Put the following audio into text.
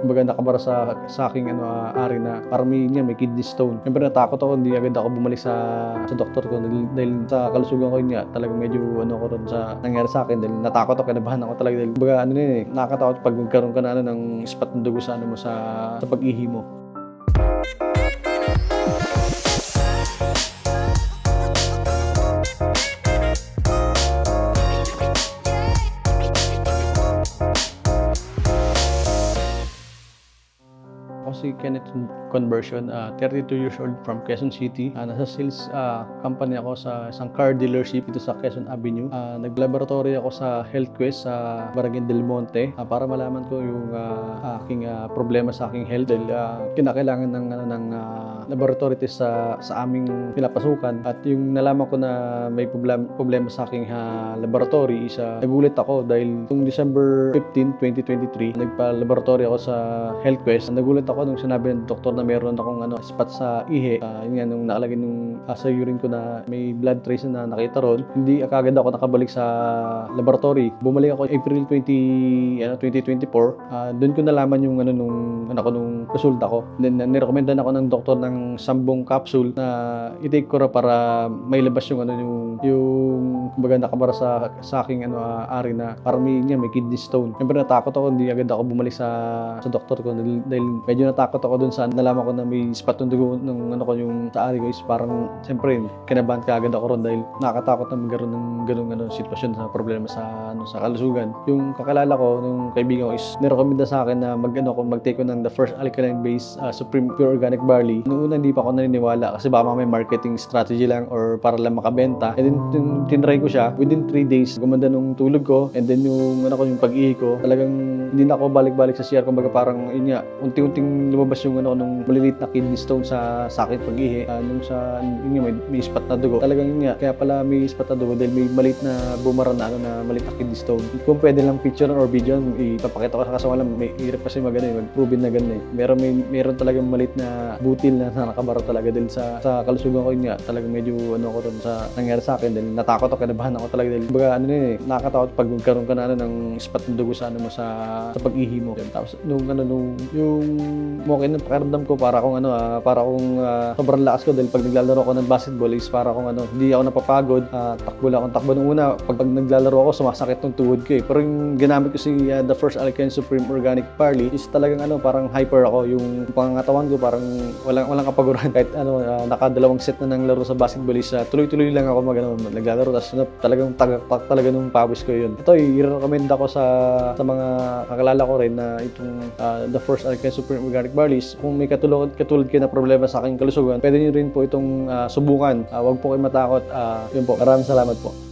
kumbaga nakabara sa aking ari na parang may kidney stone. Siyempre natakot ako, hindi agad ako bumalik sa doktor ko dahil sa kalusugan ko niya talagang medyo ko ron sa nangyari sa akin dahil natakot ako, kinabahan ako talaga dahil kumbaga nakakatakot pag magkaroon ka na ng spot ng dugo sa mo sa pag-ihi mo. Ako si Kenneth Conversion, 32 years old from Quezon City. Nasa sales company ako sa isang car dealership dito sa Quezon Avenue. Nag-laboratory ako sa HealthQuest sa Barangay Del Monte para malaman ko yung aking problema sa aking health dahil kinakailangan ng laboratory test sa aming pinapasukan. At yung nalaman ko na may problema sa aking laboratory is nagulat ako dahil noong December 15, 2023 nagpa-laboratory ako sa HealthQuest. Nagulat ako nung sinabi ng doktor na meron akong spot sa ihi. Yun nga, nung nakalagay sa urine ko na may blood trace na nakita ron, hindi kagad ako nakabalik sa laboratory. Bumalik ako April 2024. Doon ko nalaman yung nung resulta ko. Then nirecomendan ako ng doktor ng 10 capsule na i-take ko para may labas yung kumbaga nakabara sa aking ari na parang may kidney stone. Siyempre natakot ako, hindi agad ako bumalik sa doktor ko dahil medyo natakot ako dun sa nalaman ko na may spot ng dugo yung sa ari ko is parang siyempre kinabahan ka agad ako ron dahil nakakatakot na magkaroon ng ganung sitwasyon sa problema sa kalusugan. Yung kakilala ko, nung kaibigan ko is nirekomenda sa akin na mag-take ko ng the first alkaline base Supreme Pure Organic Barley. Noong una hindi pa ako naniniwala kasi baka may marketing strategy lang or para lang makabenta. And then tinry ko siya, within 3 days gumanda nung tulog ko, and then yung pag-ihi ko, talagang hindi na ako balik-balik sa CR. Kumbaga parang unti-unting lumabas yung nung maliliit na kidney stone sa akin pag-ihi. May spot na dugo. Talagang kaya pala may spot na dugo dahil may maliit na bumara na maliit na kidney stone. Kung pwede lang picture or video, ipapakita ko sa kaso lang may hirap kasi mag-proven na ganun meron talagang maliit na butil na nakabara talaga dahil sa kalusugan ko talagang medyo ko ron sa nangyari sa akin dahil natakot ako, kinabahan ako talaga dahil kumbaga nakakatakot pag magkaroon ka na ng spot ng dugo sa mo sa pag-ihi mo. Tapos yung okay na pakiramdam ko para akong sobrang lakas ko dahil pag naglalaro ako ng basketball is para akong hindi ako napapagod. Takbo lang akong takbo nung una. Pag naglalaro ako sumasakit ng tuhod ko pero yung ginamit ko the first Alkaline Supreme Organic Barley is talagang parang hyper ako. Yung pangangatawan ko parang walang kapaguran. Kahit nakadalawang set na ng laro sa basketball is tuloy-tuloy lang ako naglalaro. Tapos talagang tagaktak talaga nung pawis ko yun. Ito i-recommend ako sa mga kakilala ko rin na itong the first Alkaline Supreme Organic Barley. Kung may katulad kayo na problema sa aking kalusugan, pwede nyo rin po itong subukan. Huwag po kayo matakot. Yun po. Maraming salamat po.